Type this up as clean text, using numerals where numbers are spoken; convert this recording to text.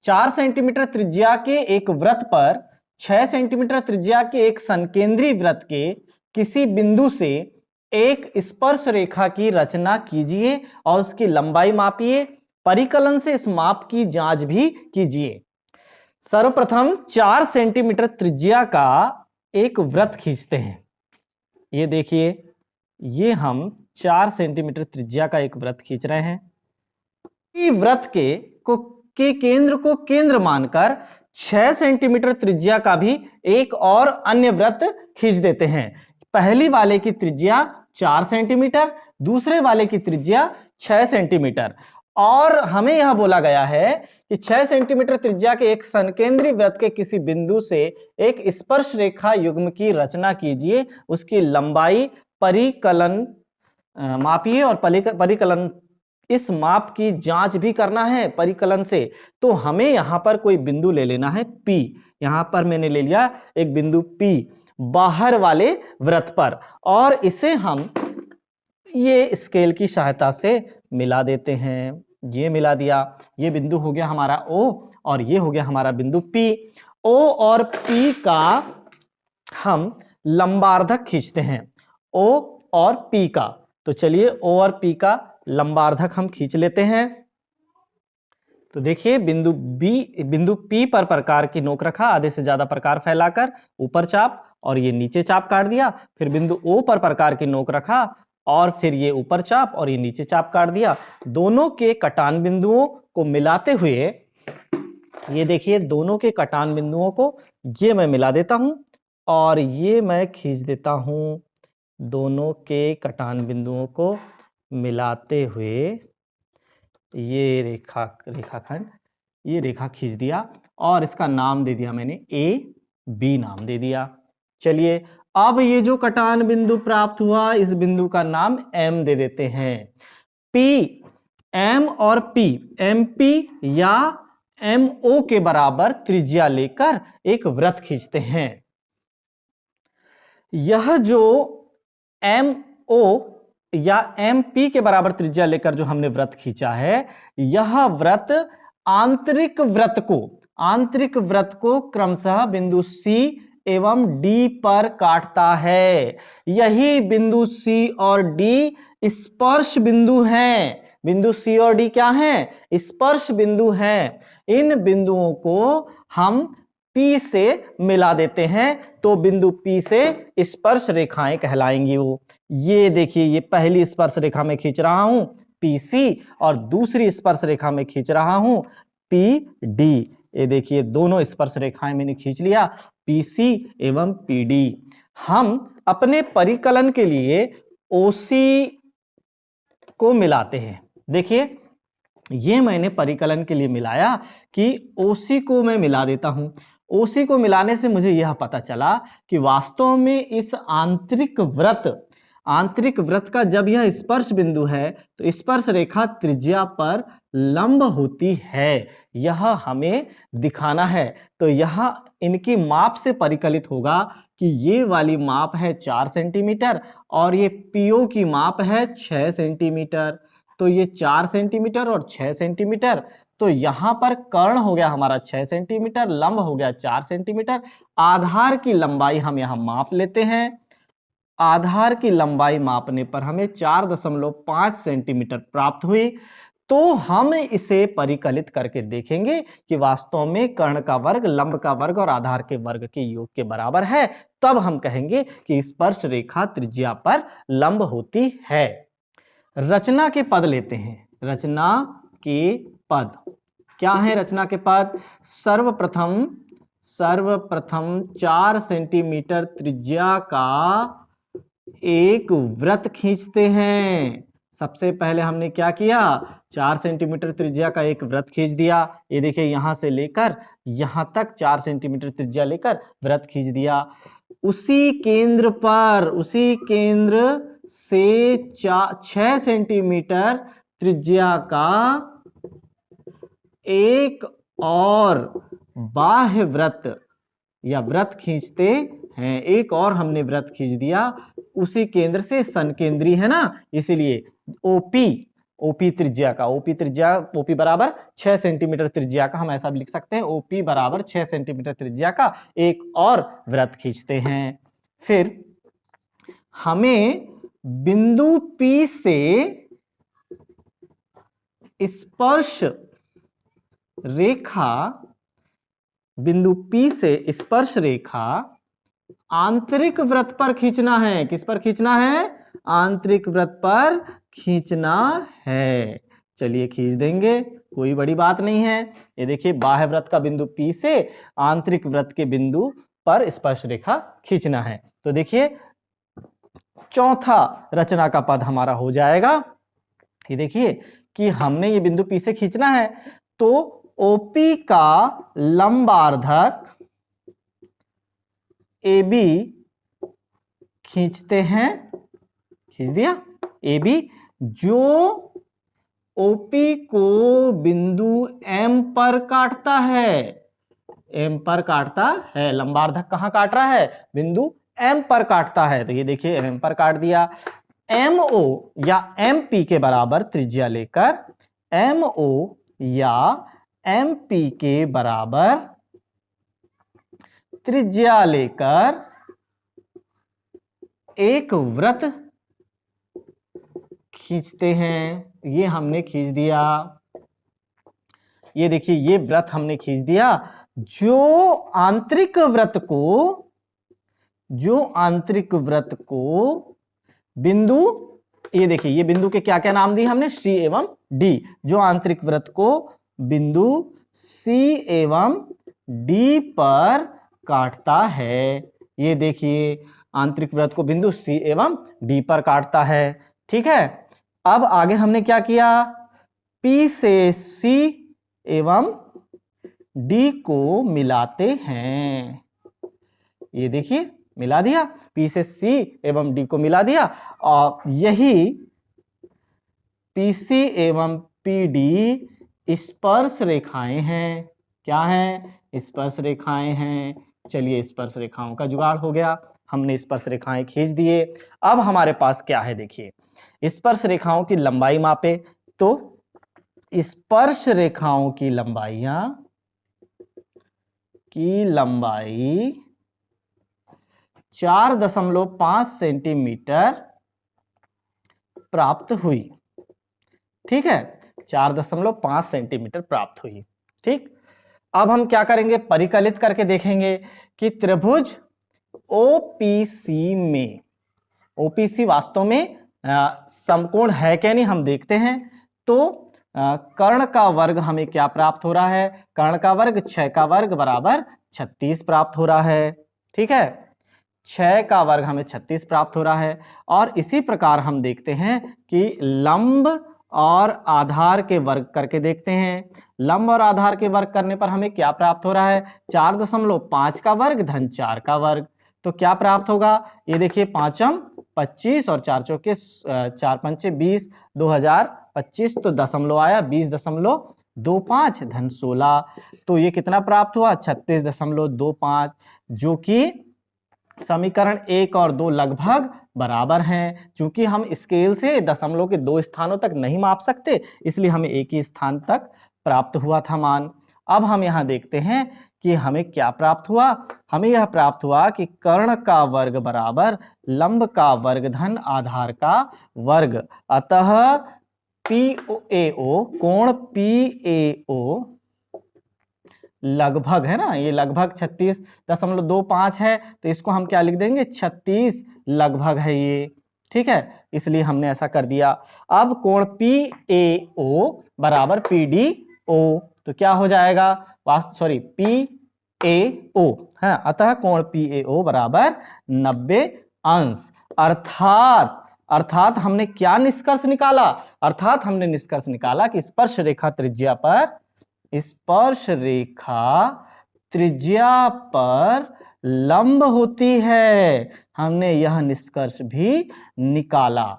4 centimetre त्रिज्या के एक वृत्त पर 6 सेंटीमीटर त्रिज्या के एक संकेंद्री वृत्त के किसी बिंदु से एक स्पर्श रेखा की रचना कीजिए और उसकी लंबाई मापिए। परिकलन से इस माप की जांच भी कीजिए। सर्वप्रथम 4 सेंटीमीटर त्रिज्या का एक वृत्त खींचते हैं। ये देखिए, ये हम 4 सेंटीमीटर त्रिज्या का एक वृत्त खींच रहे हैं। वृत्त के केंद्र को केंद्र मानकर 6 सेंटीमीटर त्रिज्या का भी एक और अन्य वृत्त खींच देते हैं। पहली वाले की त्रिज्या 4 सेंटीमीटर, दूसरे वाले की त्रिज्या 6 सेंटीमीटर। और हमें यह बोला गया है कि 6 सेंटीमीटर त्रिज्या के एक संकेंद्री वृत्त के किसी बिंदु से एक स्पर्श रेखा युग्म की रचना कीजिए, उसकी लंबाई परिकलन मापिए और परिकलन इस माप की जांच भी करना है परिकलन से। तो हमें यहां पर कोई बिंदु ले लेना है P। यहां पर मैंने ले लिया एक बिंदु P बाहर वाले वृत्त पर, और इसे हम ये स्केल की सहायता से मिला देते हैं। ये मिला दिया, ये बिंदु हो गया हमारा O और ये हो गया हमारा बिंदु P। O और P का हम लंबार्धक खींचते हैं, O और P का। तो चलिए O और P का लंबार्धक हम खींच लेते हैं। तो देखिए, बिंदु P पर प्रकार की नोक रखा, आधे से ज्यादा प्रकार फैलाकर ऊपर चाप और ये नीचे चाप काट दिया। फिर बिंदु O पर प्रकार की नोक रखा और फिर ये ऊपर चाप और ये नीचे चाप काट दिया। दोनों के कटान बिंदुओं को मिलाते हुए, ये देखिए, दोनों के कटान बिंदुओं को ये मैं मिला देता हूं और ये मैं खींच देता हूं। दोनों के कटान बिंदुओं को मिलाते हुए ये रेखाखंड, ये रेखा खींच दिया और इसका नाम दे दिया मैंने AB नाम दे दिया। चलिए, अब ये जो कटान बिंदु प्राप्त हुआ, इस बिंदु का नाम M दे देते हैं। P, M और P, MP या MO के बराबर त्रिज्या लेकर एक वृत्त खींचते हैं। यह जो MO या MP के बराबर त्रिज्या लेकर जो हमने वृत्त खींचा है, यह वृत्त आंतरिक वृत्त को क्रमशः बिंदु C एवं D पर काटता है। यही बिंदु C और D स्पर्श बिंदु हैं। बिंदु C और D क्या हैं? स्पर्श बिंदु हैं। इन बिंदुओं को हम P से मिला देते हैं तो बिंदु P से स्पर्श रेखाएं कहलाएंगी। वो ये देखिए, ये पहली स्पर्श रेखा में खींच रहा हूं PC और दूसरी स्पर्श रेखा में खींच रहा हूं PD। ये देखिए, दोनों स्पर्श रेखाएं मैंने खींच लिया, PC एवं PD। हम अपने परिकलन के लिए OC को मिलाते हैं। देखिए, ये मैंने परिकलन के लिए मिलाया कि OC को मैं मिला देता हूं। OC को मिलाने से मुझे यह पता चला कि वास्तव में इस आंतरिक वृत्त का जब यह स्पर्श बिंदु है तो स्पर्श रेखा त्रिज्या पर लंब होती है। यह हमें दिखाना है। तो यह इनकी माप से परिकलित होगा कि ये वाली माप है 4 सेंटीमीटर और ये PO की माप है 6 सेंटीमीटर। तो ये 4 सेंटीमीटर और 6 सेंटीमीटर, तो यहां पर कर्ण हो गया हमारा 6 सेंटीमीटर, लंब हो गया 4 सेंटीमीटर। आधार की लंबाई हम यहां माप लेते हैं। आधार की लंबाई मापने पर हमें 4.5 सेंटीमीटर प्राप्त हुई। तो हम इसे परिकलित करके देखेंगे कि वास्तव में कर्ण का वर्ग, लंब का वर्ग और आधार के वर्ग के योग के बराबर है। तब हम कहेंगे कि स्पर्श रेखा त्रिज्या पर लंब होती है। रचना के पद लेते हैं। रचना के पद क्या है? रचना के पद सर्वप्रथम 4 सेंटीमीटर त्रिज्या का एक वृत्त खींचते हैं। सबसे पहले हमने क्या किया? 4 सेंटीमीटर त्रिज्या का एक वृत्त खींच दिया। ये देखिए, यहां से लेकर यहां तक 4 सेंटीमीटर त्रिज्या लेकर वृत्त खींच दिया। उसी केंद्र से 6 सेंटीमीटर त्रिज्या का एक और बाह्य वृत्त या वृत्त खींचते हैं। एक और हमने वृत्त खींच दिया उसी केंद्र से, संकेंद्री है ना, इसीलिए ओपी त्रिज्या का, ओपी बराबर 6 सेंटीमीटर त्रिज्या का, हम ऐसा भी लिख सकते हैं, ओपी बराबर 6 सेंटीमीटर त्रिज्या का एक और वृत्त खींचते हैं। फिर हमें बिंदु P से स्पर्श रेखा, बिंदु P से स्पर्श रेखा आंतरिक वृत्त पर खींचना है। किस पर खींचना है? आंतरिक वृत्त पर खींचना है। चलिए खींच देंगे, कोई बड़ी बात नहीं है। ये देखिए बाह्य वृत्त का बिंदु P से आंतरिक वृत्त के बिंदु पर स्पर्श रेखा खींचना है। तो देखिए चौथा रचना का पद हमारा हो जाएगा। ये देखिए कि हमने ये बिंदु P से खींचना है, तो OP का लंबार्धक AB खींचते हैं, खींच दिया AB, जो OP को बिंदु M पर काटता है, M पर काटता है। लंबार्धक कहां काट रहा है? बिंदु M पर काटता है। तो ये देखिए M पर काट दिया। MO या MP के बराबर त्रिज्या लेकर, MO या MP के बराबर त्रिज्या लेकर एक वृत्त खींचते हैं। ये हमने खींच दिया। ये देखिए ये वृत्त हमने खींच दिया, जो आंतरिक वृत्त को बिंदु, ये देखिए ये बिंदु के क्या क्या नाम दिए हमने? C एवं D, जो आंतरिक वृत्त को बिंदु C एवं D पर काटता है। ये देखिए आंतरिक वृत्त को बिंदु C एवं D पर काटता है। ठीक है, अब आगे हमने क्या किया? P से C एवं D को मिलाते हैं। ये देखिए मिला दिया, P से C एवं D को मिला दिया, और यही PC एवं PD स्पर्श रेखाएं हैं। क्या हैं? स्पर्श रेखाएं हैं। चलिए स्पर्श रेखाओं का जुगाड़ हो गया, हमने स्पर्श रेखाएं खींच दिए। अब हमारे पास क्या है? देखिए स्पर्श रेखाओं की लंबाई मापे, तो स्पर्श रेखाओं की लंबाई 4.5 सेंटीमीटर प्राप्त हुई। ठीक है, 4.5 सेंटीमीटर प्राप्त हुई। ठीक, अब हम क्या करेंगे? परिकलित करके देखेंगे कि त्रिभुज OPC में, OPC वास्तव में समकोण है क्या नहीं हम देखते हैं। तो कर्ण का वर्ग हमें क्या प्राप्त हो रहा है? कर्ण का वर्ग 6 का वर्ग बराबर 36 प्राप्त हो रहा है। ठीक है, 6 का वर्ग हमें 36 प्राप्त हो रहा है। और इसी प्रकार हम देखते हैं कि लंब और आधार के वर्ग करके देखते हैं। लंब और आधार के वर्ग करने पर हमें क्या प्राप्त हो रहा है? 4.5 का वर्ग धन 4 का वर्ग। तो क्या प्राप्त होगा? ये देखिए 5 25 और 4 चौके 4 पंचे 20, 2025, तो दशमलव आया 20.25 धन 16। तो ये कितना प्राप्त हुआ? 36.25, जो कि समीकरण 1 और 2 लगभग बराबर हैं। चूंकि हम स्केल से दशमलव के 2 स्थानों तक नहीं माप सकते, इसलिए हमें एक ही स्थान तक प्राप्त हुआ था मान। अब हम यहाँ देखते हैं कि हमें क्या प्राप्त हुआ। हमें यह प्राप्त हुआ कि कर्ण का वर्ग बराबर लंब का वर्ग धन आधार का वर्ग। अतः PAO, कोण PAO लगभग, है ना, ये लगभग 36.25 है, तो इसको हम क्या लिख देंगे? 36 लगभग है ये। ठीक है, इसलिए हमने ऐसा कर दिया। अब कोण PAO बराबर PDO, तो क्या हो जाएगा? PAO है, अतः कोण PAO बराबर 90 अंश। अर्थात हमने क्या निष्कर्ष निकाला? अर्थात हमने निष्कर्ष निकाला कि स्पर्श रेखा त्रिज्या पर लंब होती है। हमने यह निष्कर्ष भी निकाला।